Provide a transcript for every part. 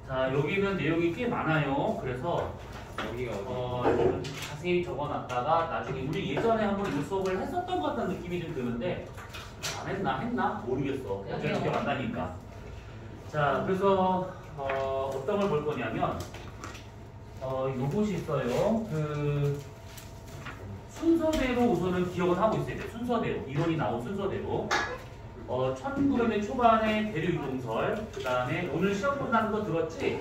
자, 여기는 내용이 꽤 많아요. 그래서 여기가 좀 자세히 적어놨다가 나중에 우리 예전에 한번 이 수업을 했었던 것 같다는 느낌이 좀 드는데 안 했나? 모르겠어. 어차피 기억 안 나니까. 자, 그래서 어떤 걸 볼 거냐면 요것이 있어요. 그 순서대로 우선은 기억을 하고 있어야 돼. 순서대로. 이론이 나온 순서대로. 1900년 초반에 대륙이동설, 그 다음에 오늘 시험 본다는 거 들었지?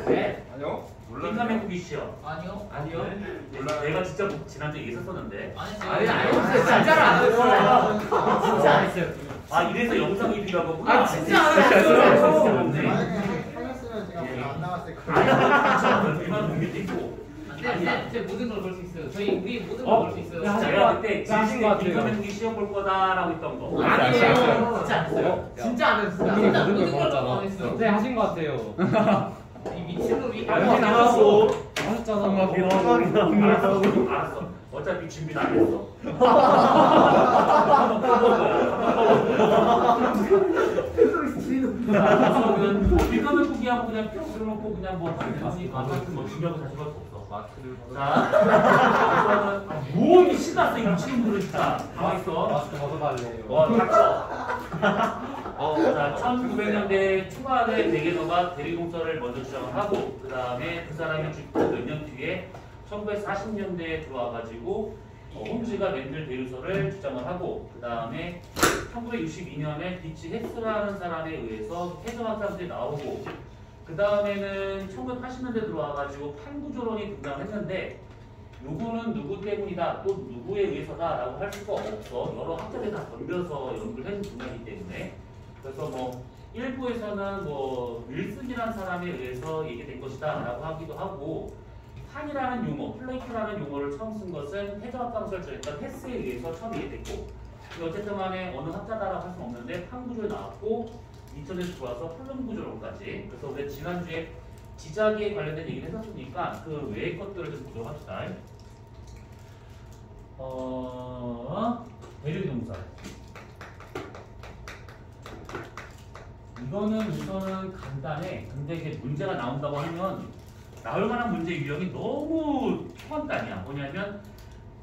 네. 아니요? 인간의 국기 시험. 아니요. 아니요? 몰라. 내가 진짜 지난주에 얘기했었는데. 아니, 진짜로 안 했어요. 진짜 안 했어요. 아, 이래서 영상이 필요한 거구나. 아, 진짜 안 했어요. 진짜 없네. 하였으면 제가 안 나왔을 거예요. 아니, 얼마나 공개돼 있고. 제 모든 걸 볼 수 있어요. 우리 모든 걸 볼 수 있어요. 제가 그때 하신 것 같아요. 인간의 국기 시험 볼 거다라고 했던 거. 아니에요. 진짜 안 했어요. 진짜 안 했어요. 진짜 모든 걸 안 했어. 네, 하신 것 같아요. 이 미친놈이. 여기 나왔어. 하셨잖아. 알았어. 어차피 준비는 안 했어. 인간의 국기하고 그냥 뿅 들어놓고 그냥 뭐 같은 뭐 중요한 거 다시 할 수 없어. 자, 뭐 신났어 이 친구들은 진짜. 가만 있어. 마스크 벗어달래요. 닥쳐. 자, 1900년대 초반에 대개너가 대리동설을 먼저 주장을 하고 그 다음에 그 사람이 죽고 몇 년 뒤에 1940년대에 들어와가지고 홈즈가 맨들 대유설을 주장을 하고 그 다음에 1962년에 비치 헥스라는 사람에 의해서 해저학자들이 나오고 그 다음에는 1980년대 들어와가지고 판구조론이 등장했는데 요거는 누구 때문이다 또 누구에 의해서다 라고 할 수가 없어. 여러 학자들이 다 덤벼서 연구를 해준 분야이기 때문에 그래서 뭐 일부에서는 뭐 윌슨이라는 사람에 의해서 얘기된 것이다 라고 하기도 하고 판이라는 용어, 플레이트라는 용어를 처음 쓴 것은 해저학장설 저했던 헤스에 의해서 처음 얘기됐고 어쨌든 간에 어느 학자다라고 할 수는 없는데 판구조에 나왔고 2000년에 들어와서 플룸 구조론까지. 그래서 우리 지난주에 지자기에 관련된 얘기를 했었으니까 그 외의 것들을 좀 보도록 합시다. 대륙동설. 이거는 우선은 간단해. 근데 이게 문제가 나온다고 하면 나올 만한 문제 유형이 너무 초간단이야. 뭐냐면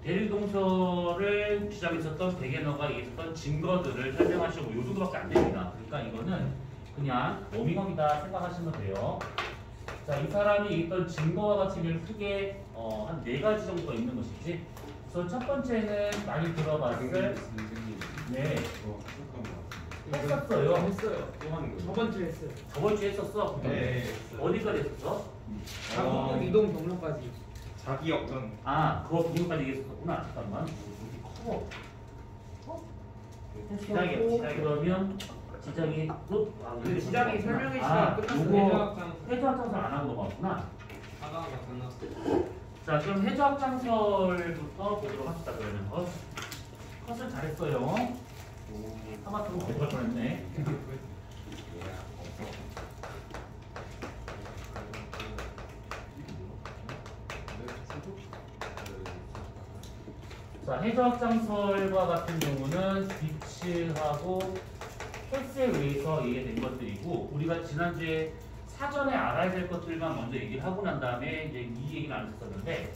대륙동설을 주장했었던 베게너가 얘기했었던 증거들을 설명하시고 요 정도밖에 안 됩니다. 그러니까 이거는 그냥 워밍업이다 생각하시면 돼요. 자, 이 사람이 얘기했던 증거와 같이 크게 한 4가지 정도가 있는 것이지. 우선 첫 번째는 많이 들어봤을 네 했었어요. 저번 주에 했어요. 저번 주에 했었어? 네. 어디까지 했었어? 한국 이동 경로까지. 자기 역전. 아, 그거 부분까지 얘기했었구나. 잠깐만. 여기 커. 지장이야. 그러면 지장이 근데 지장이 설명해 주시면 끝났어요. 요거 해저학장설 안 하고 넘어갔구나. 자, 그럼 해저학장설부터 보도록 합시다. 그러면 컷을 잘했어요. 하마터면 어떡할 뻔했네. 자, 해저학장설과 같은 경우는 비츠하고 헬스에 의해서 얘기된 것들이고 우리가 지난주에 사전에 알아야 될 것들만 먼저 얘기를 하고 난 다음에 이제 이 얘기는 안 했었는데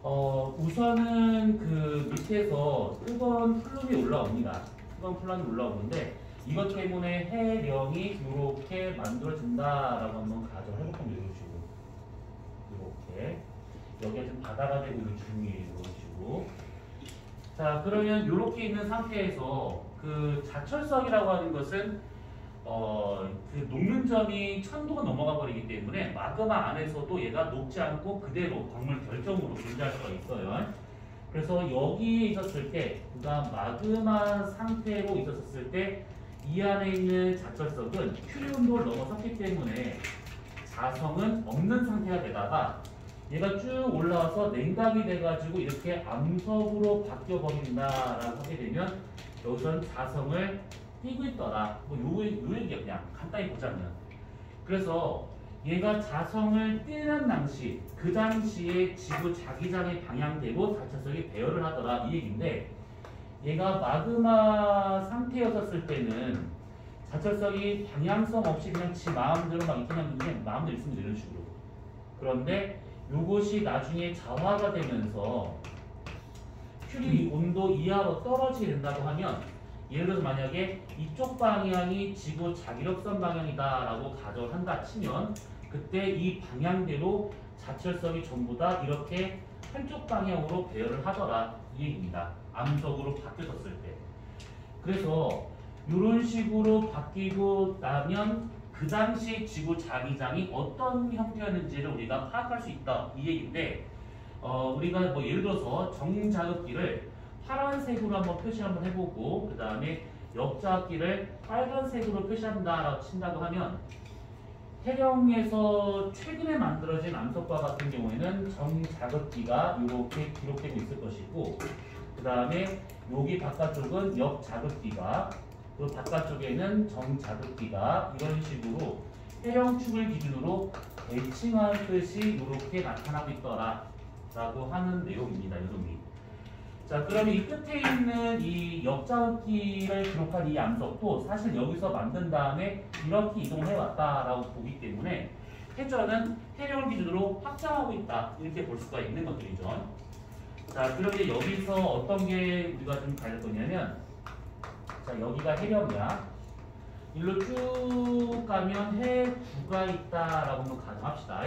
우선은 그 밑에서 뜨거운 플룸이 올라옵니다. 뜨거운 플룸이 올라오는데 이것 때문에 해령이 이렇게 만들어진다라고 한번 가정을 해볼 겁니다. 이런 식으로 이렇게 여기가 좀 바다가 되고 이런 중이에요. 이런 식으로. 자, 그러면 이렇게 있는 상태에서 그 자철석이라고 하는 것은 그 녹는 점이 1000도가 넘어가 버리기 때문에 마그마 안에서도 얘가 녹지 않고 그대로 광물 결정으로 존재할 수가 있어요. 그래서 여기에 있었을 때, 그다음 마그마 상태로 있었을 때 이 안에 있는 자철석은 큐리 온도를 넘어섰기 때문에 자성은 없는 상태가 되다가 얘가 쭉 올라와서 냉각이 돼가지고 이렇게 암석으로 바뀌어 버린다라고 하게 되면 여기선 자성을 띄고 있더라. 뭐 요 얘기야 그냥 간단히 보자면. 그래서 얘가 자성을 띄는 당시 그 당시에 지구 자기장의 방향대로 자철석이 배열을 하더라 이 얘기인데 얘가 마그마 상태였었을 때는 자철성이 방향성 없이 그냥 지 마음대로 막 이렇게 하면 마음대로 있습니다. 이런 식으로. 그런데 요것이 나중에 자화가 되면서 큐리 온도 이하로 떨어지게 된다고 하면 예를 들어서 만약에 이쪽 방향이 지구 자기력선 방향이다라고 가정을 한다 치면 그때 이 방향대로 자철성이 전부 다 이렇게 한쪽 방향으로 배열을 하더라 이 얘기입니다. 암석으로 바뀌었을 때. 그래서 이런 식으로 바뀌고 나면 그 당시 지구 자기장이 어떤 형태였는지를 우리가 파악할 수 있다 이 얘기인데 우리가 뭐 예를 들어서 정자극기를 파란색으로 한번 표시 한번 해보고 그 다음에 역자극기를 빨간색으로 표시한다라고 친다고 하면 해령에서 최근에 만들어진 암석과 같은 경우에는 정자극기가 이렇게 기록되고 있을 것이고 그 다음에 여기 바깥쪽은 역자극기가 그 바깥쪽에는 정자극기가 이런 식으로 해령축을 기준으로 대칭한 뜻이 이렇게 나타나고 있더라 라고 하는 내용입니다. 여러분이. 자, 그러면 이 끝에 있는 이 역자극기를 기록한 이 암석도 사실 여기서 만든 다음에 이렇게 이동해 왔다라고 보기 때문에 해전은 해령을 기준으로 확장하고 있다 이렇게 볼 수가 있는 것들이죠. 자, 그런데 여기서 어떤 게 우리가 좀 가질 거냐면 자, 여기가 해령이야. 일로 쭉 가면 해구가 있다라고 한번 가정합시다.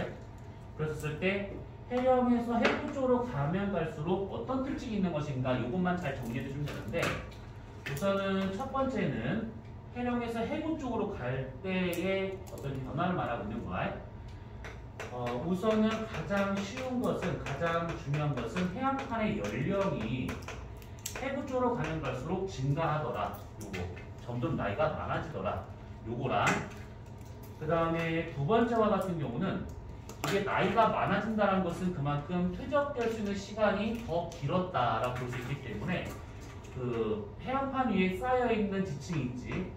그랬을 때 해령에서 해구 쪽으로 가면 갈수록 어떤 특징이 있는 것인가 이것만 잘 정리해 주시면 되는데 우선은 첫 번째는 해령에서 해구 쪽으로 갈 때의 어떤 변화를 말하고 있는 거야. 우선은 가장 쉬운 것은 가장 중요한 것은 해안판의 연령이 해구 쪽으로 가면 갈수록 증가하더라. 요거 점점 나이가 많아지더라. 요거랑 그 다음에 두 번째와 같은 경우는 이게 나이가 많아진다는 것은 그만큼 퇴적될 수 있는 시간이 더 길었다라고 볼 수 있기 때문에 그 해안판 위에 쌓여 있는 지층이 있지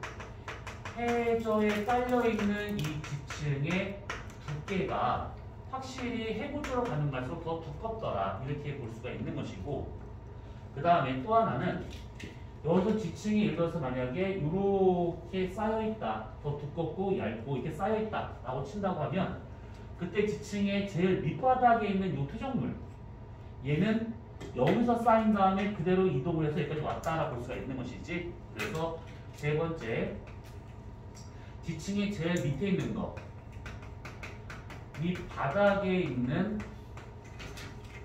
해저에 깔려 있는 이 지층의 두께가 확실히 해구 쪽으로 가는 갈수록 더 두껍더라 이렇게 볼 수가 있는 것이고 그 다음에 또 하나는 여기서 지층이 예를 들어서 만약에 이렇게 쌓여있다 더 두껍고 얇고 이렇게 쌓여있다 라고 친다고 하면 그때 지층의 제일 밑바닥에 있는 이 퇴적물 얘는 여기서 쌓인 다음에 그대로 이동을 해서 여기까지 왔다라고 볼 수가 있는 것이지. 그래서 세 번째 지층의 제일 밑에 있는 거 밑바닥에 있는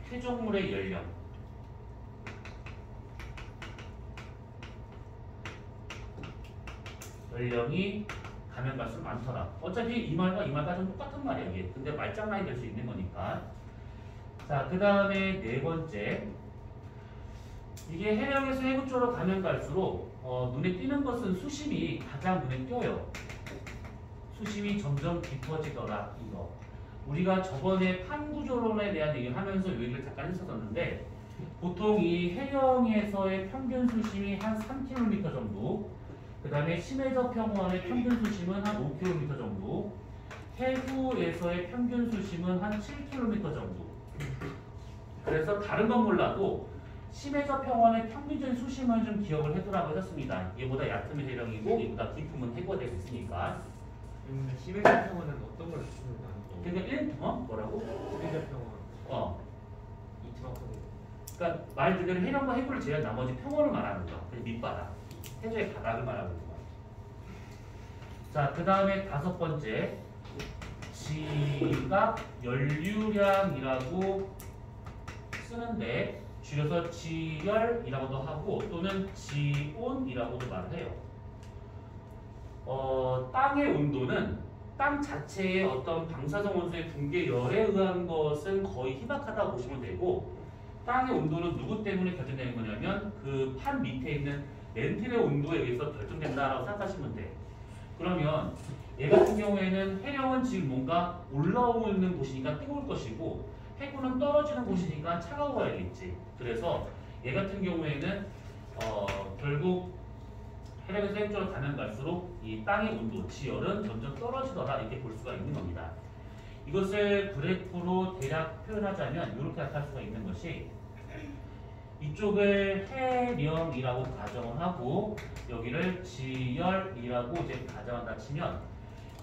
퇴적물의 연령 연령이 가면 갈수록 많더라. 어차피 이 말과 이 말과 좀 똑같은 말이야 이게. 근데 말장난이 될 수 있는 거니까. 자, 그 다음에 네 번째 이게 해령에서 해구 쪽으로 가면 갈수록 눈에 띄는 것은 수심이 가장 눈에 띄어요. 수심이 점점 깊어지더라 이거. 우리가 저번에 판구조론에 대한 얘기를 하면서 이 얘기를 잠깐 했었는데 보통 이 해령에서의 평균 수심이 한 3km 정도 그 다음에 심해적 평원의 평균 수심은 한 5km 정도 해구에서의 평균 수심은 한 7km 정도. 그래서 다른 건 몰라도 심해적 평원의 평균적인 수심을 좀 기억을 해두라고 하셨습니다. 얘보다 얕으면 해령이고 얘보다 깊으면 해구가 되고 있으니까. 심해적 평원은 어떤 걸 쓰는 거 아니고? 그러니까 뭐라고? 심해적 평원. 이 정확하게. 그러니까 말 그대로 해령과 해구를 제외한 나머지 평원을 말하는 거야. 그래서 밑바닥. 해저의 바닥을 말하는 거야. 자, 그 다음에 다섯 번째 지각 연류량이라고 쓰는데 줄여서 지열이라고도 하고 또는 지온이라고도 말을 해요. 땅의 온도는 땅 자체의 어떤 방사성 원소의 붕괴열에 의한 것은 거의 희박하다고 보시면 되고 땅의 온도는 누구 때문에 결정되는 거냐면 그 판 밑에 있는 렌틸의 온도에 의해서 결정된다라고 생각하시면 돼. 그러면 얘 같은 경우에는 해령은 지금 뭔가 올라오는 곳이니까 뜨거울 것이고 해구는 떨어지는 곳이니까 차가워야겠지. 그래서 얘 같은 경우에는 결국 해령에서 해구 쪽으로 가면 갈수록 이 땅의 온도, 지열은 점점 떨어지더라 이렇게 볼 수가 있는 겁니다. 이것을 그래프로 대략 표현하자면 이렇게 나타날 수가 있는 것이 이쪽을 해령이라고 가정을 하고 여기를 지열이라고 이제 가정한다 치면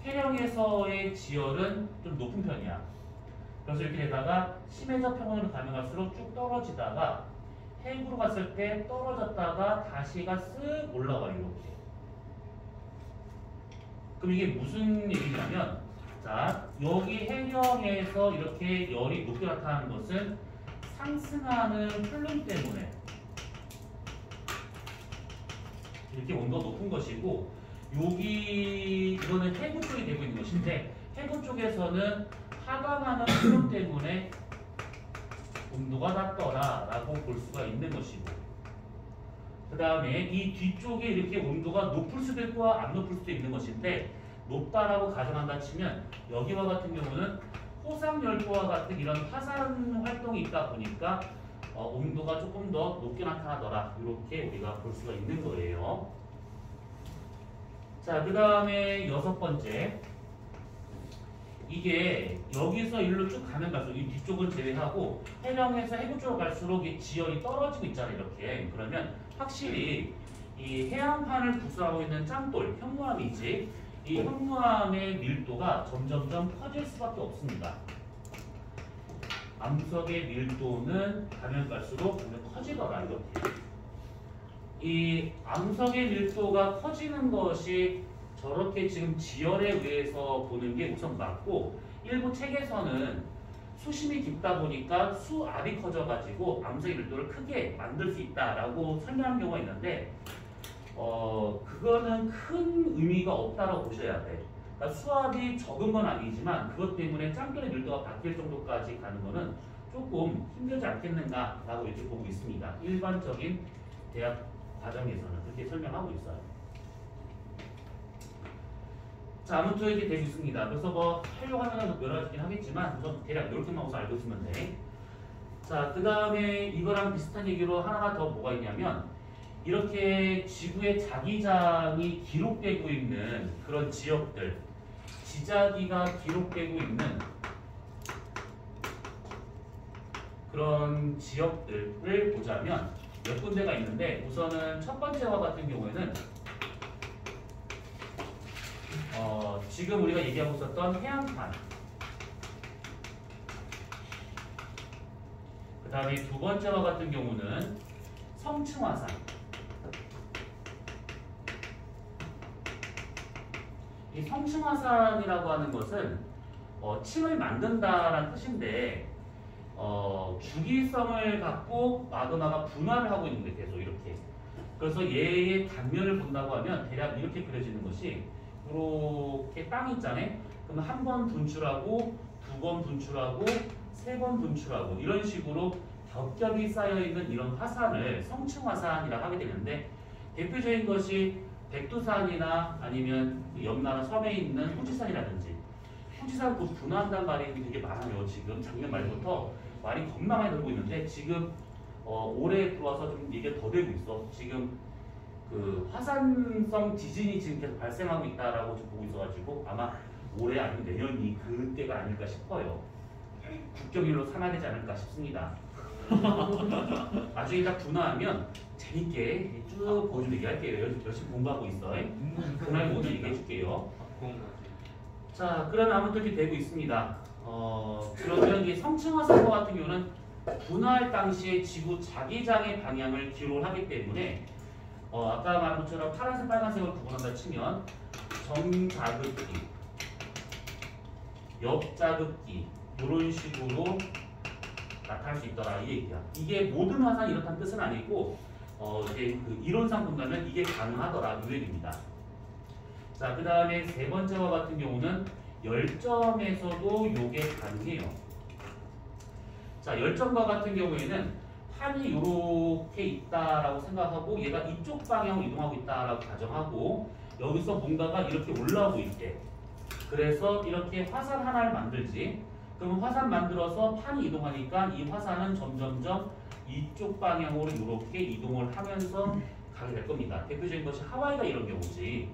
해령에서의 지열은 좀 높은 편이야. 그래서 이렇게 되다가 심해적 평원으로 가면 갈수록 쭉 떨어지다가 해구로 갔을 때 떨어졌다가 다시가 쓱 올라와 이렇게. 그럼 이게 무슨 얘기냐면 자 여기 해령에서 이렇게 열이 높게 나타나는 것은 상승하는 플룸 때문에 이렇게 온도가 높은 것이고 여기 이거는 해구 쪽이 되고 있는 것인데 해구 쪽에서는 하강하는 플룸 때문에 온도가 낮더라라고 볼 수가 있는 것이고 그 다음에 이 뒤쪽에 이렇게 온도가 높을 수도 있고 안 높을 수도 있는 것인데 높다라고 가정한다 치면 여기와 같은 경우는 호상열도와 같은 이런 화산 활동이 있다 보니까 온도가 조금 더 높게 나타나더라 이렇게 우리가 볼 수가 있는 거예요. 자, 그 다음에 6번째 이게 여기서 일로 쭉 가면 갈수록 이 뒤쪽은 제외하고 해령에서 해구 쪽으로 갈수록 이 지열이 떨어지고 있잖아요. 이렇게 그러면 확실히 이 해안판을 구성하고 있는 짱돌 현무암이지 이 현무암의 밀도가 점점점 커질 수밖에 없습니다. 암석의 밀도는 가면 갈수록 커지더라 이렇게. 이 암석의 밀도가 커지는 것이 저렇게 지금 지열에 의해서 보는 게 우선 맞고 일부 책에서는 수심이 깊다 보니까 수압이 커져가지고 암석의 밀도를 크게 만들 수 있다라고 설명한 경우가 있는데 그거는 큰 의미가 없다라고 보셔야 돼. 그러니까 수압이 적은 건 아니지만 그것 때문에 짱돌의 밀도가 바뀔 정도까지 가는 거는 조금 힘들지 않겠는가라고 이렇게 보고 있습니다. 일반적인 대학 과정에서는 그렇게 설명하고 있어요. 자, 아무튼 이렇게 되고 있습니다. 그래서 뭐 하려고 하면 여러 가지긴 하겠지만 우선 대략 이렇게만 우선 알고 있으면 돼. 자, 그 다음에 이거랑 비슷한 얘기로 하나가 더 뭐가 있냐면 이렇게 지구의 자기장이 기록되고 있는 그런 지역들, 지자기가 기록되고 있는 그런 지역들을 보자면 몇 군데가 있는데 우선은 첫 번째와 같은 경우에는 지금 우리가 얘기하고 있었던 해안판, 그 다음에 두 번째와 같은 경우는 성층화산, 이 성층화산이라고 하는 것은 층을 만든다라는 뜻인데 주기성을 갖고 마그마가 분화를 하고 있는 게 계속 이렇게. 그래서 얘의 단면을 본다고 하면 대략 이렇게 그려지는 것이 이렇게 땅 있잖아요. 그럼 한 번 분출하고 두 번 분출하고 세 번 분출하고 이런 식으로 겹겹이 쌓여 있는 이런 화산을 성층화산이라고 하게 되는데 대표적인 것이 백두산이나 아니면 염나라 섬에 있는 후지산이라든지 후지산 곧 분화한다는 말이 되게 많아요. 지금 작년 말부터 말이 겁나 많이 들고 있는데 지금 올해 들어와서 좀 얘기가 더 되고 있어. 지금 그 화산성 지진이 지금 계속 발생하고 있다라고 지금 보고 있어가지고 아마 올해 아니면 내년이 그때가 아닐까 싶어요. 국경일로 삼아야 되지 않을까 싶습니다. 나중에 딱 분화하면 재밌게 쭉 보여주면 얘기할게요. 열심히 공부하고 있어. 그날 모두 얘기해줄게요. 자, 그러면 아무튼 이렇게 되고 있습니다. 그러면 이 성층화산과 같은 경우는 분화할 당시에 지구 자기장의 방향을 기록을 하기 때문에 아까 말한 것처럼 파란색, 빨간색을 구분한다 치면 정자극기, 역자극기 이런 식으로 나타날 수 있더라 이 얘기야. 이게 모든 화산이 이렇다는 뜻은 아니고 이제 그 이론상 본다면 이게 가능하더라 이 얘기입니다. 자, 그 다음에 세 번째와 같은 경우는 열점에서도 이게 가능해요. 자, 열점과 같은 경우에는 판이 이렇게 있다라고 생각하고 얘가 이쪽 방향으로 이동하고 있다라고 가정하고 여기서 뭔가가 이렇게 올라오고 있대. 그래서 이렇게 화산 하나를 만들지. 그러면 화산 만들어서 판이 이동하니까 이 화산은 점점점 이쪽 방향으로 이렇게 이동을 하면서 가게 될 겁니다. 대표적인 것이 하와이가 이런 경우지.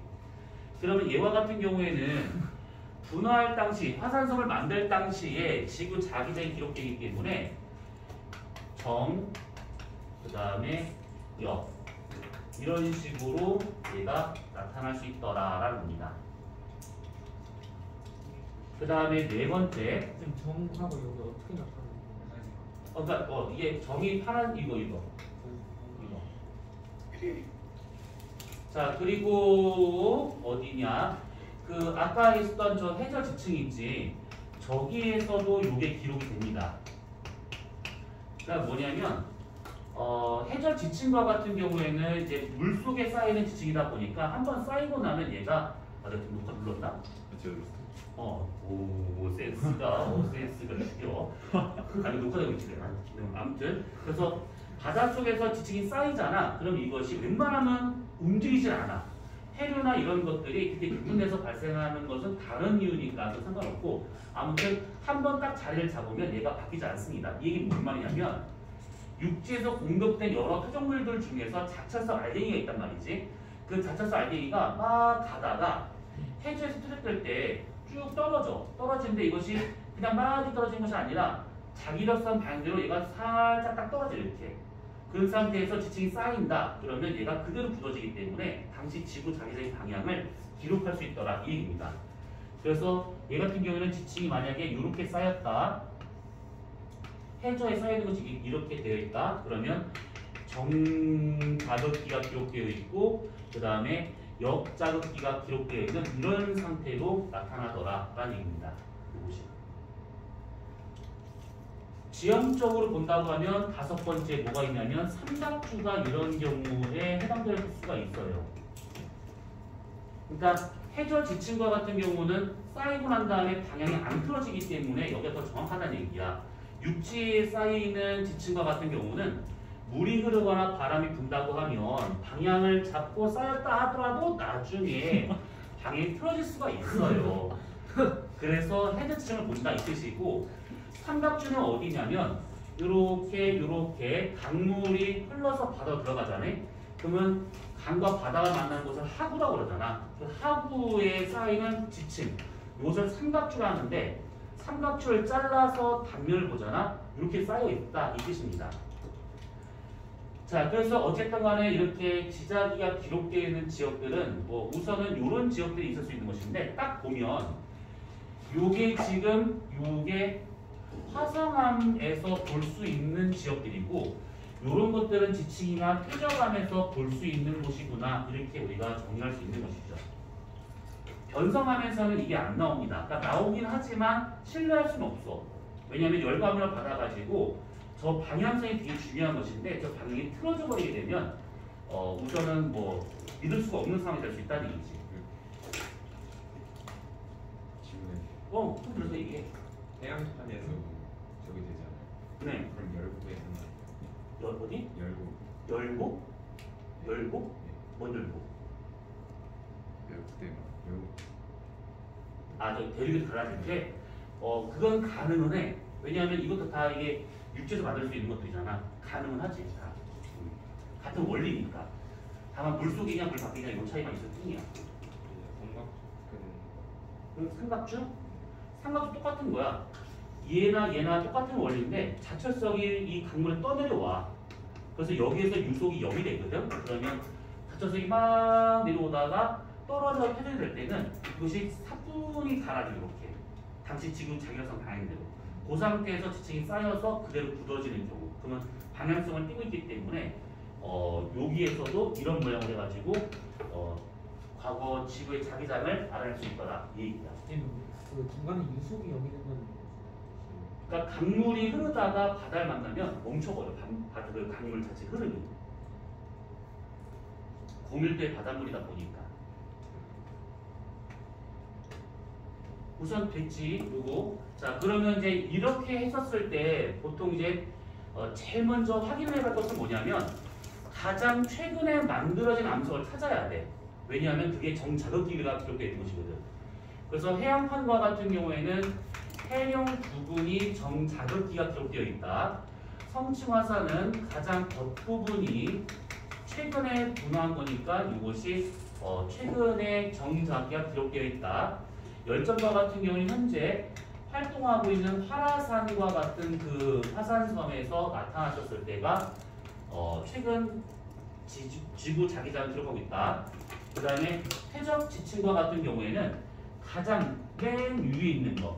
그러면 얘와 같은 경우에는 분화할 당시, 화산성을 만들 당시에 지구 자기장이 기록되기 때문에 그 다음에 역 이런 식으로 얘가 나타날 수 있더라라는 겁니다. 그 다음에 네 번째 지금 정하고 여기 어떻게 나타나는 그러니까 이게 정의 파란 이거 자 그리고 어디냐 그 아까 했던 저 해저 지층 있지 저기에서도 이게 기록이 됩니다. 그러니까 뭐냐면 해저 지층과 같은 경우에는 이제 물 속에 쌓이는 지층이다 보니까 한번 쌓이고 나면 얘가 내가 녹화 눌렀나? 오 센스가 느껴. 아니 녹화되고 있지 내가. 아무튼 그래서 바닷속에서 지층이 쌓이잖아. 그럼 이것이 웬만하면 움직이질 않아. 해류나 이런 것들이 그렇게 깊은 데서 발생하는 것은 다른 이유니까 그 상관없고 아무튼 한 번 딱 자리를 잡으면 얘가 바뀌지 않습니다. 이 얘기는 무슨 말이냐면 육지에서 공급된 여러 토종물들 중에서 자철성 알갱이가 있단 말이지. 그 자철성 알갱이가 막 가다가 해주에서 투척될 때 쭉 떨어지는데 이것이 그냥 많이 떨어진 것이 아니라 자기력선 방향대로 얘가 살짝 딱 떨어져 이렇게. 그런 상태에서 지층이 쌓인다. 그러면 얘가 그대로 굳어지기 때문에 당시 지구 자기적인 방향을 기록할 수 있더라 이 얘기입니다. 그래서 얘 같은 경우에는 지층이 만약에 이렇게 쌓였다. 해저에 쌓이는 것이 이렇게 되어 있다. 그러면 정자극기가 기록되어 있고 그 다음에 역자극기가 기록되어 있는 이런 상태로 나타나더라라는 얘기입니다. 이것이. 지형적으로 본다고 하면 다섯 번째 뭐가 있냐면 삼각주가 이런 경우에 해당될 수가 있어요. 그러니까 해저 지층과 같은 경우는 쌓이고 난 다음에 방향이 안 틀어지기 때문에 여기가 더 정확하다는 얘기야. 육지에 쌓이는 지층과 같은 경우는 물이 흐르거나 바람이 분다고 하면 방향을 잡고 쌓였다 하더라도 나중에 방향이 틀어질 수가 있어요. 그래서 해저 지층을 본다 이 뜻이고 삼각주는 어디냐면 요렇게 강물이 흘러서 바다로 들어가잖아요. 그러면 강과 바다가 만나는 곳을 하구라고 그러잖아. 그 하구에 쌓이는 지층 이것을 삼각주라 하는데 삼각주를 잘라서 단면을 보잖아. 이렇게 쌓여 있다 이 뜻입니다. 자, 그래서 어쨌든 간에 이렇게 지자기가 기록되어 있는 지역들은 뭐 우선은 이런 지역들이 있을 수 있는 것인데 딱 보면 요게 지금 요게 화성암에서 볼 수 있는 지역들이고 이런 것들은 지층이나 표적암에서 볼 수 있는 곳이구나 이렇게 우리가 정리할 수 있는 것이죠. 변성암에서는 이게 안 나옵니다. 그러니까 나오긴 하지만 신뢰할 수는 없어. 왜냐하면 열감을 받아가지고 저 방향성이 되게 중요한 것인데 저 방향이 틀어져 버리게 되면 우선은 뭐 믿을 수가 없는 상황이 될 수 있다는 얘기지. 질문해. 좀 들어서 얘기해. 해양판에서 저기 되잖아요. 네. 그럼 열국에 어디? 열국. 열고? 열고? 네. 뭔 열고? 열국대 열국. 저 대륙이 달라질 때 그건 가능은 해. 왜냐하면 이것도 다 이게 육지에서 만들 수 있는 것들이잖아. 가능은 하지. 다. 같은 원리니까. 다만 물 속이냐 물 밖이냐 이 차이만 있을 뿐이야. 삼각주? 삼각주 똑같은 거야. 얘나 똑같은 원리인데 자철성이 이 강물에 떠내려와. 그래서 여기에서 유속이 0이 되거든. 그러면 자철성이 막 내려오다가 떨어져 회전이 될 때는 이것이 사뿐히 가라앉아 이렇게. 당시 지구 자기력선 방향대로. 그 상태에서 지층이 쌓여서 그대로 굳어지는 경우. 그러면 방향성을 띠고 있기 때문에 여기에서도 이런 모양을 해가지고 과거 지구의 자기장을 알아낼 수 있더라 이 얘기야. 그 중간에 유속이 여기 되는 그러니까 강물이 흐르다가 바다를 만나면 멈춰버려. 그 강물 자체 흐름이. 고밀도의 바닷물이다 보니까. 우선 됐지. 요거. 자 그러면 이제 이렇게 했었을 때 보통 이제 제일 먼저 확인해야 할 것은 뭐냐면 가장 최근에 만들어진 암석을 찾아야 돼. 왜냐하면 그게 정자극기가 기록되어 있는 것이거든. 그래서 해양판과 같은 경우에는 해룡 부분이 정자극기가 기록되어 있다. 성층화산은 가장 겉부분이 최근에 분화한 거니까 이것이 최근에 정자극기가 기록되어 있다. 열전과 같은 경우는 현재 활동하고 있는 화라산과 같은 그 화산섬에서 나타나셨을 때가 최근 지구 자기장을 들어가고 있다. 그 다음에 퇴적 지층과 같은 경우에는 가장 맨 위에 있는 것,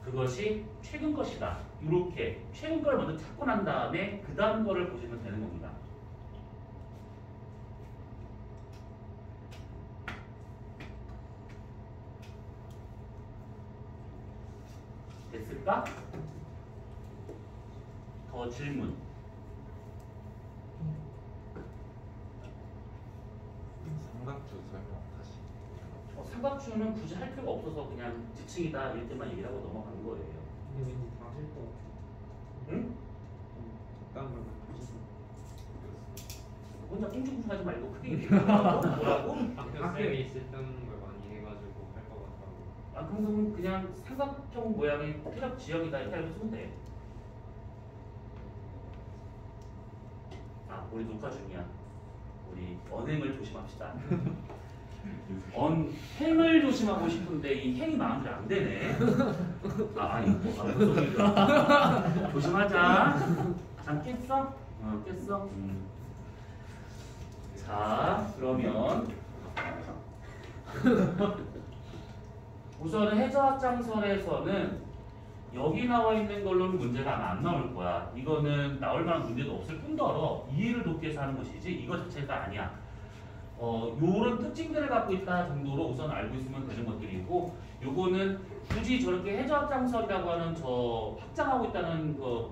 그것이 최근 것이다. 이렇게 최근 걸 먼저 찾고 난 다음에 그 다음 거를 보시면 되는 겁니다. 됐을까? 더 질문. 삼각주 설명 다시. 삼각추는 굳이 할 필요가 없어서 그냥 지층이다 이럴 때만 얘기를 하고 넘어가는 거예요. 근데 왠지 다 하실 것 같아. 응? 다른 걸 하시죠. 혼자 꽁충충하지 말고 크게 얘기하라고. 뭐라고? 학교에 있을 때는 걸 많이 해가지고 할 것 같다고. 아 그럼 그냥 삼각형 모양의 퇴적 지역이다 이렇게 알고 쓰면 돼. 아 우리 녹화 중이야. 우리 언행을 조심합시다. 행을 조심하고 싶은데 이 행이 마음대로 안 되네. 아니 무슨 소리야. 조심하자. 잠 깼어? 깼어? 자 그러면 우선은 해저학장설에서는 여기 나와 있는 걸로는 문제가 아마 안 나올 거야. 이거는 나올 만한 문제도 없을 뿐더러 이해를 돕기 위해서 하는 것이지 이거 자체가 아니야. 요런 특징들을 갖고 있다 정도로 우선 알고 있으면 되는 것들이고, 요거는 굳이 저렇게 해저학장설이라고 하는 저 확장하고 있다는 저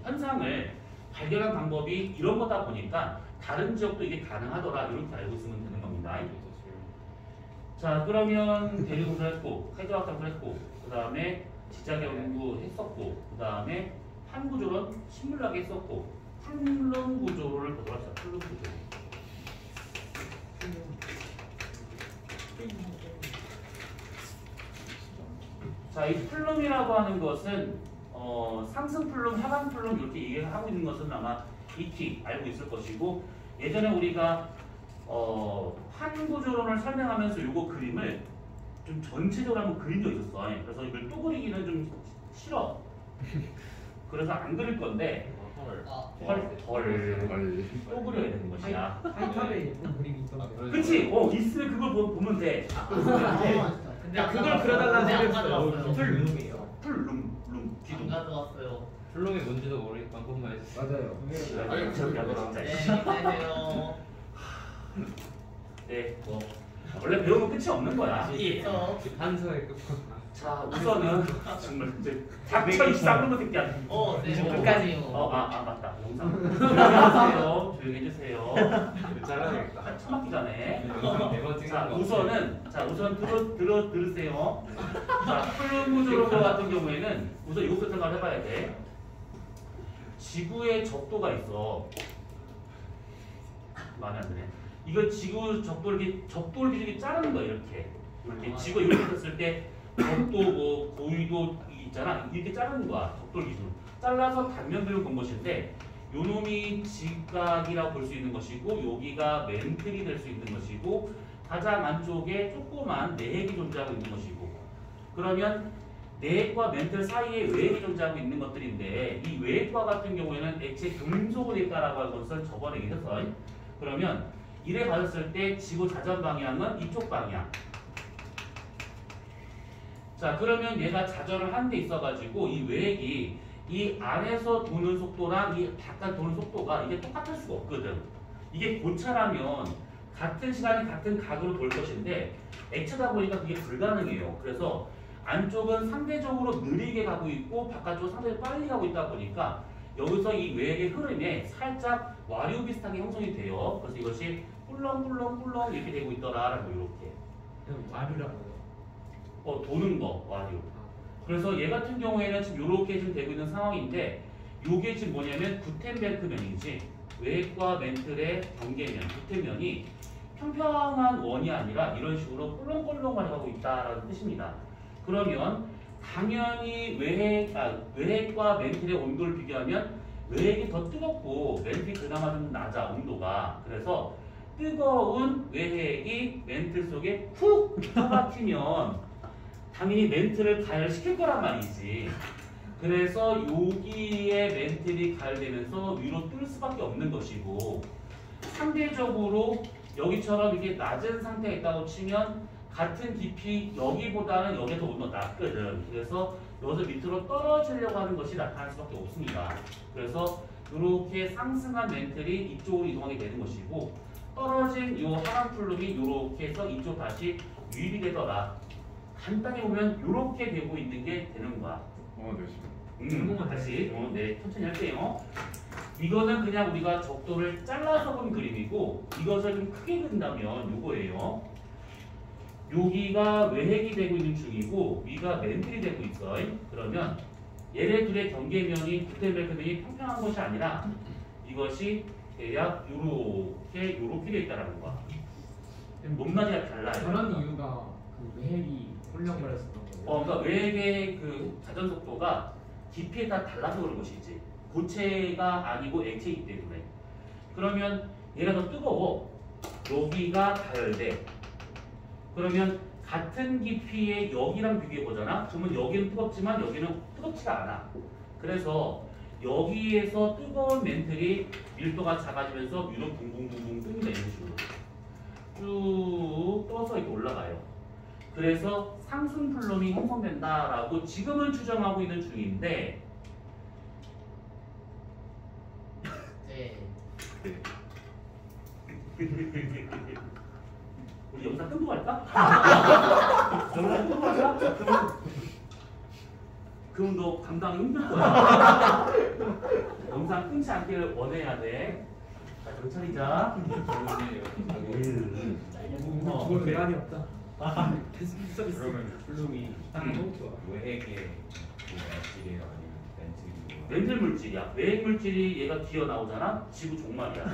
현상을 발견한 방법이 이런 거다 보니까 다른 지역도 이게 가능하더라 이렇게 알고 있으면 되는 겁니다. 자 그러면 대리공부를 했고 해저학장설 했고 그 다음에 지자계 연구 했었고 그 다음에 판구조론 식물학에 했었고 플룸 구조를 보도록 합시다. 플룸 구조. 자, 이 플룸이라고 하는 것은 상승 플룸, 하강 플룸 이렇게 얘기하고 있는 것은 아마 익히 알고 있을 것이고, 예전에 우리가 판구조론을 설명하면서 요거 그림을 좀 전체적으로 한번 그린 적 있었어. 그래서 이걸 또 그리기는 좀 싫어. 그래서 안 그릴 건데 또 그려야 되는 것이야. 하이탑에 예쁜 그림이 있던데. 그치? 있으면 그걸 보면 돼. 근데 그걸 그려달라는 안 생각했어요. 가져왔어요. 풀룸이에요. 풀룸 안 기둥. 가져왔어요. 플롱이 뭔지도 모르니까 한 번만 해주세요. 맞아요. 아니 저기 하고 진짜. 안녕하세요. 네, 원래 배우면 끝이 없는 거야. 그래서 한서의 끝판. 자, 우선은 정말 이제 닥쳐 이 쌍놈의 새끼야. 네, 끝까지요. 맞다. 영상. 조용히 해주세요. 조용히 해주세요. 잘라야겠다. 처맞기 전에. 매번 찍는 자, 거. 우선 들으세요. 자, 플룸 구조론 같은 경우에는 우선 이것부터 생각을 해봐야 돼. 지구의 적도가 있어. 마음에 안 드네. 이거 지구 적도를 기준이 자르는 거야, 이렇게. 지구가 이렇게 됐을 때 적도, 고위도 있잖아. 이렇게 자르는 거야, 적도를 기준으로. 잘라서 단면들을 본 것인데, 요 놈이 직각이라고 볼 수 있는 것이고, 여기가 멘틀이 될 수 있는 것이고, 가장 안쪽에 조그만 내핵이 존재하고 있는 것이고, 그러면 내핵과 멘틀 사이에 외핵이 존재하고 있는 것들인데, 이 외핵과 같은 경우에는 액체 금속으로 있다라고 하는 것을 저번에 얘기했어. 그러면 이래 봤을 때 지구 자전 방향은 이쪽 방향. 자, 그러면 얘가 자전을 한 데 있어가지고 이 외핵이 이 안에서 도는 속도랑 이 바깥 도는 속도가 이게 똑같을 수가 없거든. 이게 고차라면 같은 시간에 같은 각으로 돌 것인데 액체다 보니까 그게 불가능해요. 그래서 안쪽은 상대적으로 느리게 가고 있고 바깥쪽은 상대적으로 빨리 가고 있다 보니까 여기서 이 외핵의 흐름에 살짝 와류 비슷하게 형성이 돼요. 그래서 이것이 꿀렁꿀렁꿀렁 이렇게 되고 있더라라고 이렇게. 와류라고요. 도는 거 와류. 그래서 얘 같은 경우에는 지금 이렇게 지금 되고 있는 상황인데, 요게 지금 뭐냐면 구텐베르크면이지, 외핵과 멘틀의 경계면, 구텐면이 평평한 원이 아니라 이런 식으로 꿀렁꿀렁만 가고 있다라는 뜻입니다. 그러면 당연히 외핵과 멘틀의 온도를 비교하면 외핵이 더 뜨겁고 멘틀이 그나마 좀 낮아, 온도가. 그래서 뜨거운 외핵이 멘틀 속에 훅 처박히면 당연히 멘틀을 가열시킬 거란 말이지. 그래서 여기에 멘틀이 가열되면서 위로 뜰 수밖에 없는 것이고 상대적으로 여기처럼 이렇게 낮은 상태가 있다고 치면 같은 깊이 여기보다는 여기가 더 온도가 낮거든. 그래서 여기서 밑으로 떨어지려고 하는 것이 나타날 수밖에 없습니다. 그래서 이렇게 상승한 멘틀이 이쪽으로 이동하게 되는 것이고 떨어진 이 하강 플룸이 이렇게 해서 이쪽 다시 유입이 되더라. 간단히 보면 이렇게 되고 있는 게 되는 거야. 다시 네, 천천히 할게요. 이거는 그냥 우리가 적도를 잘라서 본 그림이고 이것을 좀 크게 그린다면 이거예요. 여기가 외핵이 되고 있는 중이고 위가 멘틀이 되고 있어. 그러면 얘네 둘의 경계면이 구텐베크면이 평평한 것이 아니라 이것이 대략 요렇게 되어 있다는 거야. 높낮이가 달라요. 저런 이유가 그 외핵이 홀령거렸었던 거예요. 그러니까 외핵의 그 자전 속도가 깊이에 따라 달라서 그런 것이지. 고체가 아니고 액체이기 때문에. 그러면 얘가 더 뜨거워. 여기가 가열돼. 그러면 같은 깊이의 여기랑 비교해 보잖아. 그러면 여기는 뜨겁지만 여기는 뜨겁지가 않아. 그래서 여기에서 뜨거운 멘틀이 밀도가 작아지면서 위로 붕붕붕붕 뜹니다. 이런 식으로 쭉 떠서 이렇게 올라가요. 그래서 상승 플룸이 형성된다라고 지금은 추정하고 있는 중인데 네. 우리 영상 끊고 갈까? 영상 끊고 갈까? 그럼 너 감당이 힘들 거야. 영상 끊지 않기를 원해야 돼. 자, 경찰이자. 그걸 대안이 없다. 그러면 플룸이 외핵의 물질이에요 아니면 멘틀이에요? 멘틀 물질이야. 외핵 물질이 얘가 기어 나오잖아. 지구 종말이야.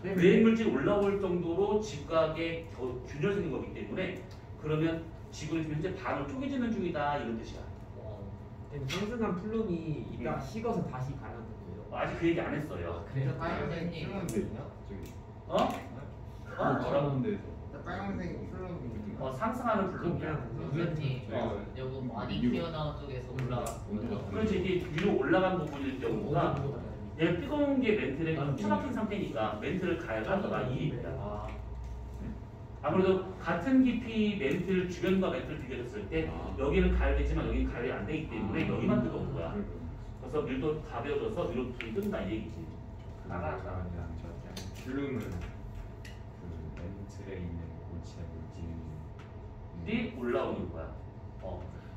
외핵 물질이 올라올 정도로 지구각에 균열 생긴 거기 때문에 그러면 지구는 지금 현재 반으로 쪼개지는 중이다 이런 뜻이야. 상승한 플룸이 이따 식어서 다시 가라는 거예요. 아직 그 얘기 안 했어요. 그래서 빨간색이 저기 어? 뭐라는 데서 빨간색 플럼이 상승하는 플룸이야. 선생님 어. 여기 많이 튀어나온 쪽에서 올라왔어요. 그렇지 이게 위로 올라간 부분일 경우가 얘가 뜨거운 게 멘틀에 처박힌 상태니까 멘틀을 가열하더라 이 얘기야. 아무래도 같은 깊이 멘틀 주변과 멘틀 비교했을 때 여기는 가열되지만 여기는 가열이 안 되기 때문에 여기만 뜨거운 거야. 그래서 밀도 가벼워져서 위로 불이 뜬다 이 얘기지. 나가랑 저기 플룸은 그 멘틀에 있는 고체 물질이 올라오는 거야.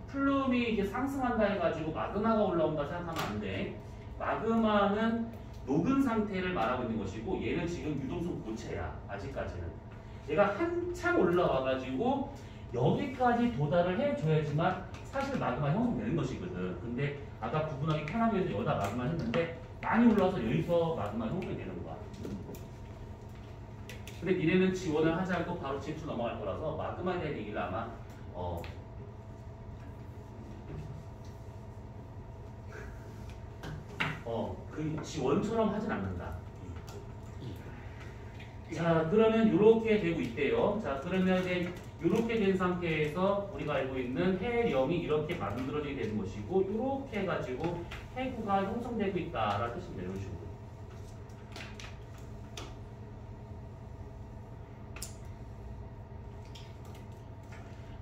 플룸이 이렇게 상승한다 해가지고 마그마가 올라온다 생각하면 안 돼. 마그마는 녹은 상태를 말하고 있는 것이고 얘는 지금 유동성 고체야. 아직까지는. 얘가 한참 올라와가지고 여기까지 도달을 해줘야지만 사실 마그마 형성되는 것이거든. 근데 아까 구분하기 편하기 위해서 여기다 마그마 했는데 많이 올라와서 여기서 마그마 형성이 되는 거야. 근데 니네는 지원을 하지 않고 바로 진출 넘어갈 거라서 마그마에 대한 얘기를 아마 그 지원처럼 하진 않는다. 자, 그러면 이렇게 되고 있대요. 자, 그러면 이렇게 된 상태에서 우리가 알고 있는 해령이 이렇게 만들어지게 되는 것이고 이렇게 해가지고 해구가 형성되고 있다라는 뜻입니다. 이런 식으로.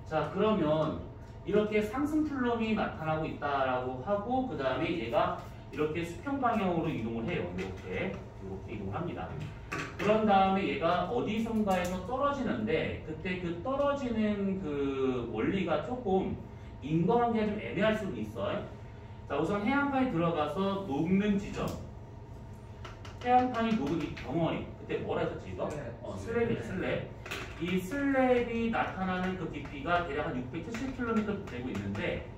자, 그러면 이렇게 상승 플럼이 나타나고 있다라고 하고 그 다음에 얘가 이렇게 수평 방향으로 이동을 해요. 이렇게 이동을 합니다. 그런 다음에 얘가 어디선가에서 떨어지는데 그때 그 떨어지는 그 원리가 조금 인과관계가 좀 애매할 수는 있어요. 자, 우선 해안판에 들어가서 녹는 지점. 해안판이 녹은 이 덩어리. 그때 뭐라 했었지 이거? 슬랩이죠, 슬랩. 이 슬랩이 나타나는 그 깊이가 대략 한 670km 되고 있는데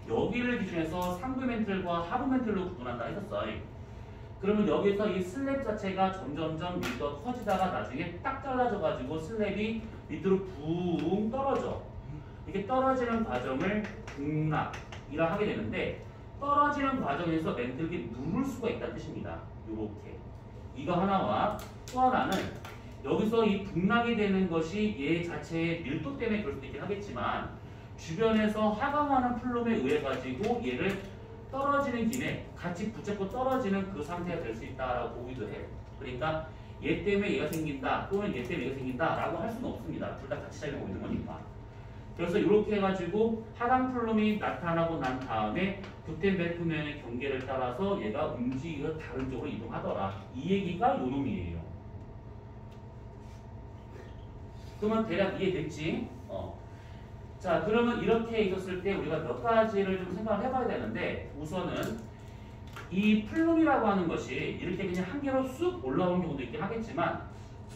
여기를 기준해서 상부 멘틀과 하부 멘틀로 구분한다 했었어요. 그러면 여기서 이 슬랩 자체가 점점점 밑으로 커지다가 나중에 딱 잘라져가지고 슬랩이 밑으로 붕 떨어져. 이렇게 떨어지는 과정을 붕락이라 하게 되는데 떨어지는 과정에서 멘틀이 누를 수가 있다는 뜻입니다. 이렇게. 이거 하나와 또 하나는 여기서 이 붕락이 되는 것이 얘 자체의 밀도 때문에 그럴 수도 있긴 하겠지만 주변에서 하강하는 플룸에 의해 가지고 얘를 떨어지는 김에 같이 붙잡고 떨어지는 그 상태가 될 수 있다라고 보기도 해요. 그러니까 얘 때문에 얘가 생긴다 또는 얘 때문에 얘가 생긴다라고 할 수는 없습니다. 둘 다 같이 작용하고 있는 거니까. 그래서 이렇게 해가지고 하단 플룸이 나타나고 난 다음에 구텐베르크면의 경계를 따라서 얘가 움직이고 다른 쪽으로 이동하더라. 이 얘기가 요 놈이에요. 그러면 대략 이해됐지? 자, 그러면 이렇게 있었을 때 우리가 몇 가지를 좀 생각을 해봐야 되는데 우선은 이 플룸이라고 하는 것이 이렇게 그냥 한 개로 쑥 올라오는 경우도 있긴 하겠지만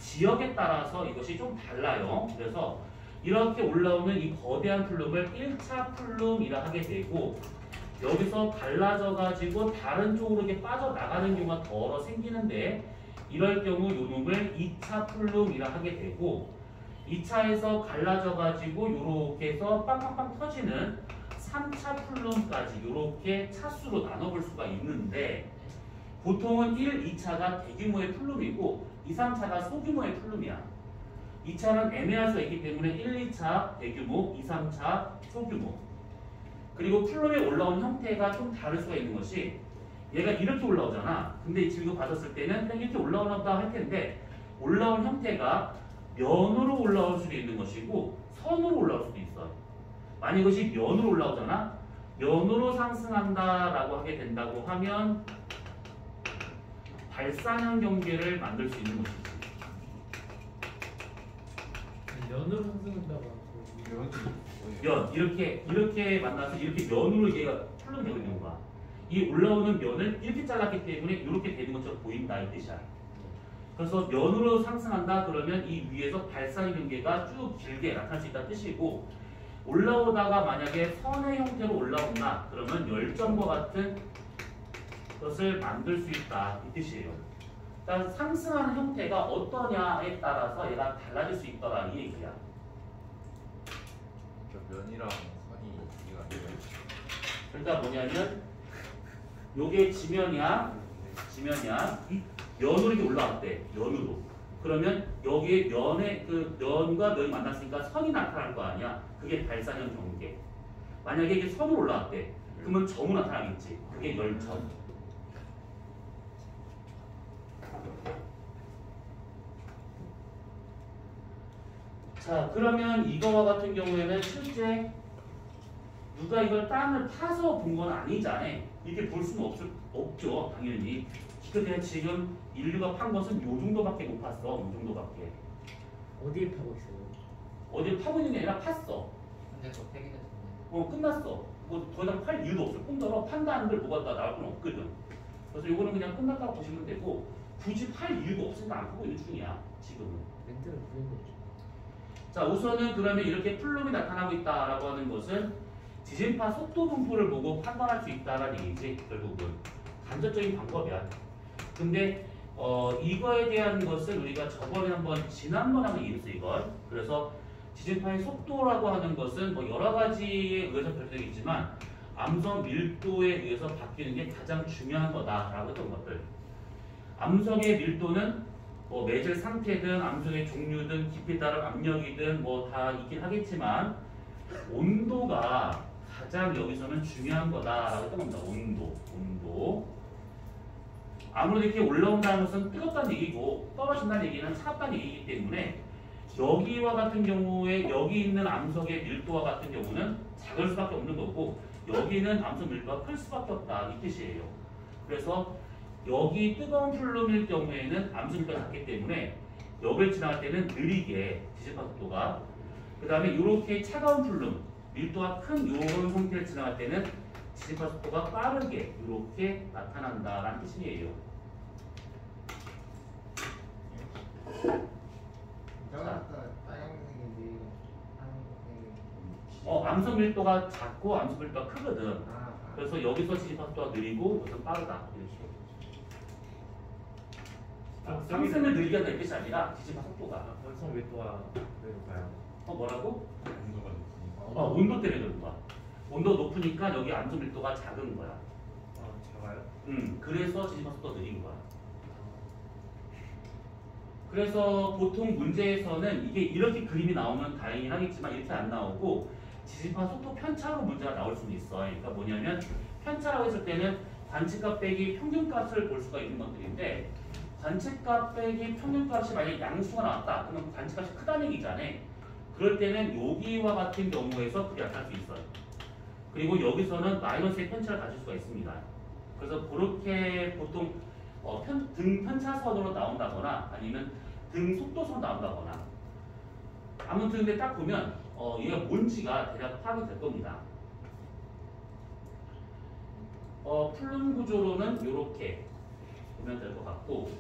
지역에 따라서 이것이 좀 달라요. 그래서 이렇게 올라오는 이 거대한 플룸을 1차 플룸이라 하게 되고 여기서 갈라져 가지고 다른 쪽으로 이렇게 빠져나가는 경우가 더러 생기는데 이럴 경우 요 놈을 2차 플룸이라 하게 되고 2차에서 갈라져 가지고 요렇게 해서 빵빵빵 터지는 3차 플룸까지 요렇게 차수로 나눠볼 수가 있는데 보통은 1, 2차가 대규모의 플룸이고 2, 3차가 소규모의 플룸이야. 2차는 애매할 수가 있기 때문에 1, 2차 대규모, 2, 3차 소규모. 그리고 플룸에 올라온 형태가 좀 다를 수가 있는 것이 얘가 이렇게 올라오잖아. 근데 지금 이거 봤었을 때는 그냥 이렇게 올라오다 할 텐데 올라온 형태가 면으로 올라올 수도 있는 것이고 선으로 올라올 수도 있어요. 만약 이것이 면으로 올라오잖아. 면으로 상승한다라고 하게 된다고 하면 발산형 경계를 만들 수 있는 것이지. 면으로 상승한다고 면 이렇게 만나서 이렇게 면으로 얘가 풀러내고 있는 거야. 이 올라오는 면을 이렇게 잘랐기 때문에 이렇게 되는 것처럼 보인다 이 뜻이야. 그래서 면으로 상승한다 그러면 이 위에서 발산 경계가 쭉 길게 나타날 수 있다는 뜻이고 올라오다가 만약에 선의 형태로 올라온다 그러면 열점과 같은 것을 만들 수 있다 이 뜻이에요. 그러니까 상승하는 형태가 어떠냐에 따라서 얘가 달라질 수 있더라 이 얘기야. 저 면이랑 선이 이해가 안 돼요. 그러니까 뭐냐면 요게 지면이야. 면으로 이렇게 올라왔대. 면으로. 그러면 여기에 면의 그 면과 면이 만났으니까 선이 나타날 거 아니야. 그게 발산형 경계. 만약에 이게 선으로 올라왔대. 그러면 점으로 나타나겠지. 그게 열점. 자, 그러면 이거와 같은 경우에는 실제 누가 이걸 땅을 파서 본 건 아니잖아. 이렇게 볼 수는 없죠. 당연히. 근데 지금 인류가 판 것은 요 정도밖에 못 팠어. 요 정도밖에. 어디에 파고 있어요? 어디 파고 있는 게 아니라 팠어. 근데 또 폐기됐네. 끝났어. 뭐 더 이상 팔 이유도 없어. 폰더러 판다는 걸 뭐가 다 나올 건 없거든. 그래서 요거는 그냥 끝났다고 보시면 되고 굳이 팔 이유가 없으니까 안 파고 있는 중이야. 지금은. 멘트를 부린 거죠. 자, 우선은 그러면 이렇게 플룸이 나타나고 있다라고 하는 것은 지진파 속도 분포를 보고 판단할 수 있다라는 얘기지. 결국은 간접적인 방법이야. 근데 이거에 대한 것을 우리가 저번에 지난번에 한번 얘기했어 이걸. 그래서 지진파의 속도라고 하는 것은 뭐 여러 가지에 의해서 결정이지만 암석 밀도에 의해서 바뀌는 게 가장 중요한 거다라고 했던 것들. 암석의 밀도는 뭐 매질 상태든 암석의 종류든 깊이 따른 압력이든 뭐 다 있긴 하겠지만 온도가 가장 여기서는 중요한 거다라고 했던 겁니다. 온도. 아무래도 이렇게 올라온다는 것은 뜨겁다는 얘기고 떨어진다는 얘기는 차갑다는 얘기이기 때문에 여기와 같은 경우에 여기 있는 암석의 밀도와 같은 경우는 작을 수밖에 없는 거고 여기는 암석 밀도가 클 수밖에 없다 이 뜻이에요. 그래서 여기 뜨거운 플룸일 경우에는 암석 밀도가 작기 때문에 여기를 지나갈 때는 느리게 지진파 속도가 그 다음에 이렇게 차가운 플룸 밀도가 큰 이런 형태를 지나갈 때는 지진파 속도가 빠르게 이렇게 나타난다라는 뜻이에요. 아까 빨간색인데 파란색이 암석 밀도가 작고 암석 밀도가 크거든. 아, 그래서 여기서 지진파 속도가 느리고 여기서 빠르다. 이렇게. 상승을 느리게 한다는 뜻이 아니라 지진파 속도가. 원성 밀도가 그럴까요? 뭐라고? 온도가 높으니까. 온도 때문에 그런 거야. 온도 높으니까 여기 암석 밀도가 작은 거야. 작아요? 그래서 지진파 속도가 느린 거야. 그래서 보통 문제에서는 이게 이렇게 그림이 나오면 다행이긴 하겠지만 이렇게 안 나오고 지진파 속도 편차로 문제가 나올 수는 있어. 그러니까 뭐냐면 편차라고 했을 때는 관측값 빼기 평균값을 볼 수가 있는 것들인데 관측값 빼기 평균값이 만약에 양수가 나왔다. 그러면 관측값이 크다는 얘기잖아. 그럴 때는 여기와 같은 경우에서 그게 나타날 수 있어요. 그리고 여기서는 마이너스의 편차를 가질 수가 있습니다. 그래서 그렇게 보통 등 편차선으로 나온다거나 아니면 등 속도선으로 나온다거나 아무튼 근데 딱 보면 얘가 뭔지가 대략 파악이 될 겁니다. 플룸 구조로는 이렇게 보면 될 것 같고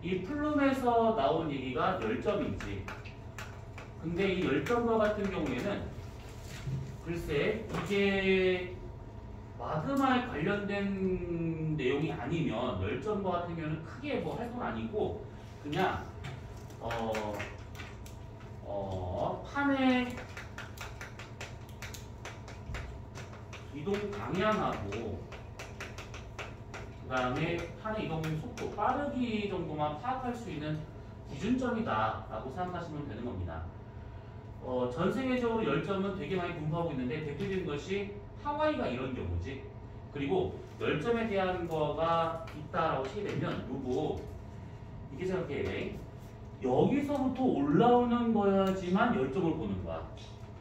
이 플룸에서 나온 얘기가 열점이지. 근데 이 열점과 같은 경우에는 글쎄 이게 마그마에 관련된 내용이 아니면 열점과 같은 경우는 크게 뭐 할 건 아니고 그냥 판의 이동 방향하고 그 다음에 판의 이동 속도 빠르기 정도만 파악할 수 있는 기준점이다 라고 생각하시면 되는 겁니다. 전 세계적으로 열점은 되게 많이 분포하고 있는데 대표적인 것이 하와이가 이런 경우지. 그리고 열점에 대한 거가 있다라고 치게 되면 요거 이게 생각해야 돼. 여기서부터 올라오는 거야지만 열점을 보는 거야.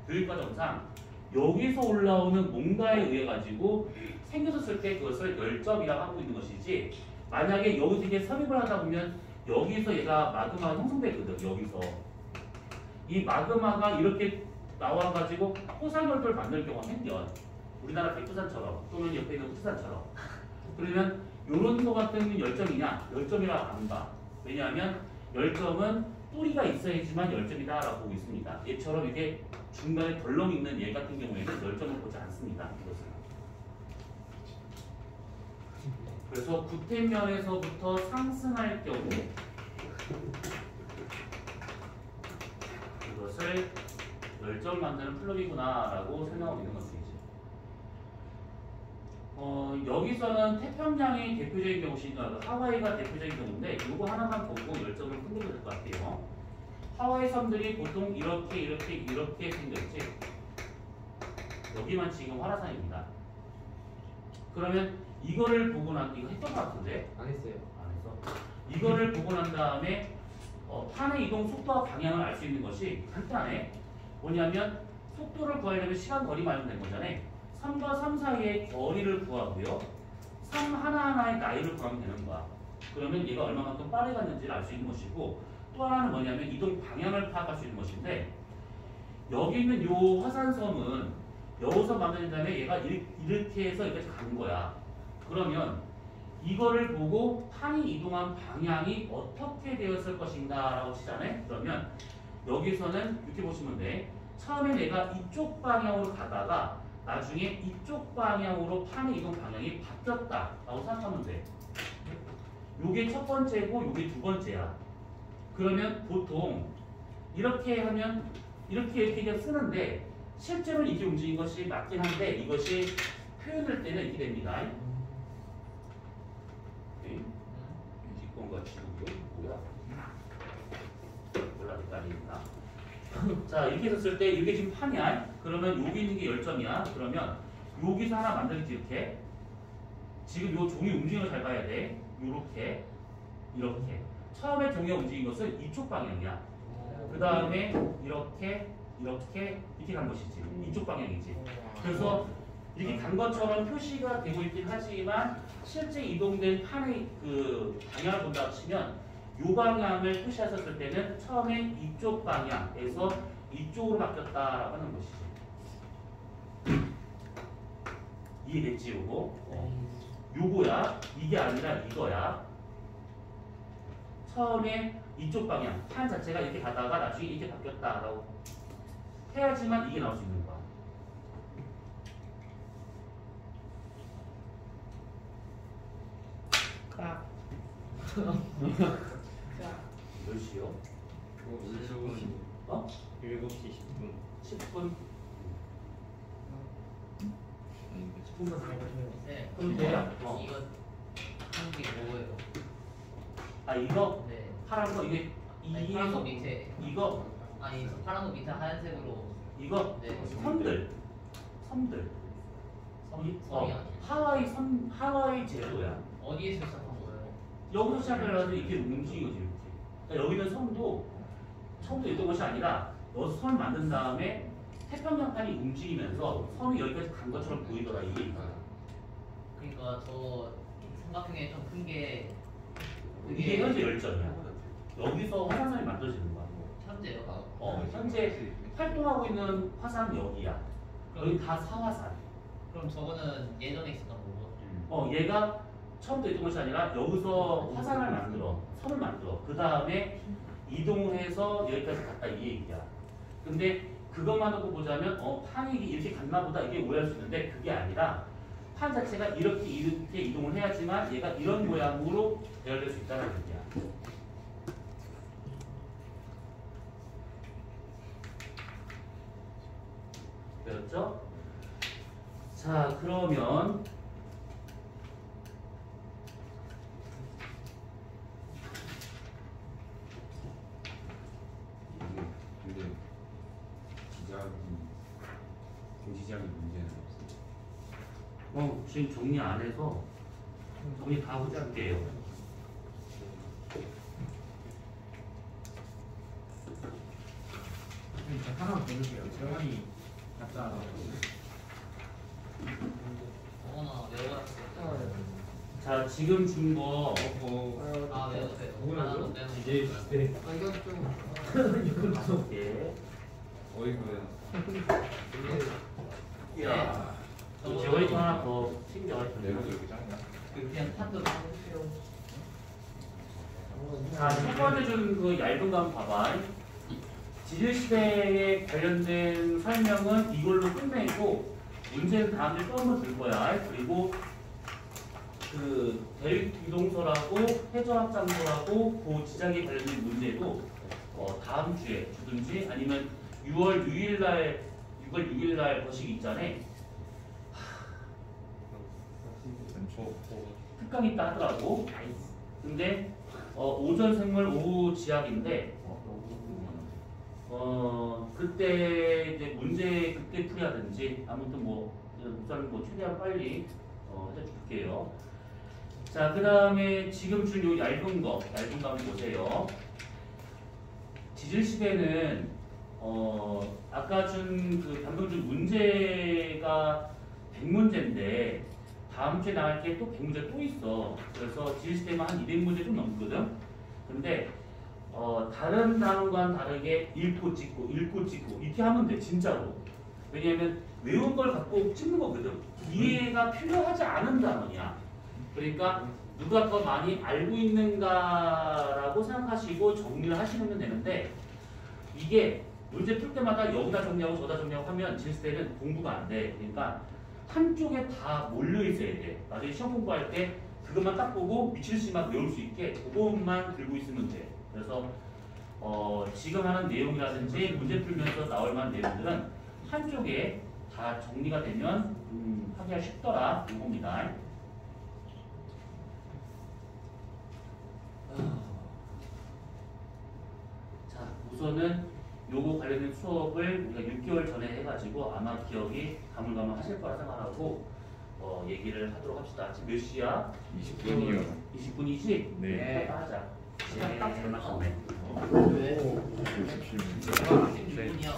교육과정상 여기서 올라오는 뭔가에 의해 가지고 생겨졌을 때 그것을 열점이라고 하고 있는 것이지 만약에 여기서 이게 삽입을 하다 보면 여기서 얘가 마그마가 형성되거든. 여기서 이 마그마가 이렇게 나와가지고 호산열도를 만들 경우가 생겨. 우리나라 백두산처럼 또는 옆에 있는 후지산처럼. 그러면 요런 거 같은 열점이냐? 열점이라고 안 봐. 왜냐하면 열점은 뿌리가 있어야지만 열점이다 라고 보고 있습니다. 얘처럼 이렇게 중간에 덜렁 있는 얘 같은 경우에는 열점을 보지 않습니다. 이것은. 그래서 구태면에서부터 상승할 경우 이것을 열점 만드는 플럼이구나 라고 생각하고 있는 것이지. 여기서는 태평양이 대표적인 경우시니까 하와이가 대표적인 경우인데 이거 하나만 보고 열점을 흔들면 될 것 같아요. 하와이 섬들이 보통 이렇게 생겼지. 여기만 지금 화라산입니다. 그러면 이거를 보고 난 이거 했던 것 같은데 안 했어요. 안 해서 이거를 보고 난 다음에 판의 이동 속도와 방향을 알 수 있는 것이 간단해. 뭐냐면 속도를 구하려면 시간 거리만 알면 되는 거잖아요. 3과 3 사이의 거리를 구하고요. 3 하나하나의 나이를 구하면 되는 거야. 그러면 얘가 얼마만큼 빠르게 갔는지를 알 수 있는 것이고 또 하나는 뭐냐면 이동 방향을 파악할 수 있는 것인데 여기 있는 요 화산섬은 여기서 만든 다음에 얘가 이렇게 해서 여기까지 간 거야. 그러면 이거를 보고 판이 이동한 방향이 어떻게 되었을 것인가 라고 치잖아요. 그러면 여기서는 이렇게 보시면 돼. 처음에 내가 이쪽 방향으로 가다가 나중에 이쪽 방향으로 판의 이동 방향이 바뀌었다 라고 생각하면 돼. 요게 첫 번째고 요게 두 번째야. 그러면 보통 이렇게 하면 이렇게 쓰는데 실제로 이게 움직인 것이 맞긴 한데 이것이 표현할 때는 이렇게 됩니다. 뒷공과 지우개 뭐야? 몰라 헷갈리니까. 자 이렇게 썼을 때 이게 지금 판이야. 그러면 여기 있는 게 열점이야. 그러면 여기서 하나 만들지 이렇게. 지금 요 종이 움직이는 걸 잘 봐야 돼. 요렇게 이렇게. 처음에 종이가 움직인 것은 이쪽 방향이야. 그 다음에 이렇게 간 것이지. 이쪽 방향이지. 그래서 이렇게 간 것처럼 표시가 되고 있긴 하지만 실제 이동된 판의 그 방향을 본다고 치면 이 방향을 표시하셨을 때는 처음에 이쪽 방향에서 이쪽으로 바뀌었다라고 하는 것이지. 이해됐지 요거? 요거야. 이게 아니라 이거야. 처음에 이쪽 방향, 판 자체가 이렇게 가다가 나중에 이렇게 바뀌었다라고 해야지만 이게 나올 수 있는 거야. 몇 시요? 7시 10분. 10분? 10분만 더 하셔요. 네. 그럼 돼요. 이거 하는 게 뭐예요? 아 이거? 네. 파란 거 이게 아니, 파란 거 밑에 이거? 아니 파란 거 밑에 하얀색으로 이거? 네. 선들 섬들. 섬이 아니에요. 하와이 제도야. 어디에서 시작한 거예요? 여기서 시작해가지고 이렇게 움직이지 이렇게. 그러니까 여기는 섬도 있던 것이 아니라 여기서 섬을 만든 다음에 태평양판이 움직이면서 섬이 여기까지 간 것처럼 보이더라 이게. 그러니까 저 삼각형에 좀 큰 게 이게 현재 열전이야. 여기서 화산섬이 만들어지는 거야. 현재요. 현재 활동하고 있는 화산 여기야. 여기 다 사화산. 그럼 저거는 예전에 있었던 거고. 얘가 처음부터 있던 것이 아니라 여기서 화산을 만들어, 섬을 만들어. 그 다음에 이동해서 여기까지 갔다 이 얘기야. 근데 그것만 놓고 보자면 판이 이렇게 갔나 보다 이게 오해할 수 있는데 그게 아니라 판 자체가 이렇게 이동을 해야지만 얘가 이런 모양으로 배열될 수 있다는 얘기야. 되었죠? 자, 그러면 근데 고지장이 문제는 없어요. 지금 정리 안 해서 정리 다 해줄게요. 하나만 더 줄게요. 재환이 약간 저거나 외워놨어요. 자, 지금 준 거 아 외웠어요. 뭐라고요? 하나도 빼놓은 거. 이제 네. 아 이건 좀 다섯 개. 어이구야. 야, 저거 재원이 거 하나 더 챙겨. 내가 이렇게 짱이야. 그냥 판도 해주세요. 자, 첫 번째 준 그 얇은 거 한번 봐봐. 지질시대에 관련된 설명은 이걸로 끝내고 문제는 다음에 또 한번 줄 거야. 그리고 그 대륙이동설하고 해저합장설하고 그 지장에 관련된 문제도 다음 주에 주든지 아니면 6월 6일 날 거시기 있잖아요. 특강 있다 하더라고. 근데 오전 생물 오후 지학인데 그때 이제 문제 그때 풀이하든지 아무튼 우선 최대한 빨리 해줄게요. 자, 그 다음에 지금 준 요 얇은 거 한번 보세요. 지질 시대는 아까 준 그 방금 준 문제가 100문제인데 다음 주에 나갈 게 또 100문제 또 있어. 그래서 지질 시대만 한 200문제 좀 넘거든. 근데 다른 단원과는 다르게 읽고 찍고 이렇게 하면 돼 진짜로. 왜냐면 외운 걸 갖고 찍는 거거든. 이해가 필요하지 않은 단원이야. 그러니까 누가 더 많이 알고 있는가라고 생각하시고 정리를 하시면 되는데 이게 문제 풀 때마다 여기다 정리하고 저다 정리하고 하면 지질 때는 공부가 안 돼. 그러니까 한쪽에 다 몰려 있어야 돼. 나중에 시험 공부할 때 그것만 딱 보고 미칠시만 외울 수 있게 그것만 들고 있으면 돼. 그래서 지금 하는 내용이라든지 문제 풀면서 나올 만한 내용들은 한쪽에 다 정리가 되면 하기가 쉽더라 이겁니다. 자, 우선은 요거 관련된 수업을 우리가 6개월 전에 해가지고 아마 기억이 가물가물하실 거라 생각하고 얘기를 하도록 합시다. 지금 몇 시야? 20분이요. 20분이지? 네. 하자. 딱 잘 맞췄네. 왜? 57분. 제가 16분이요.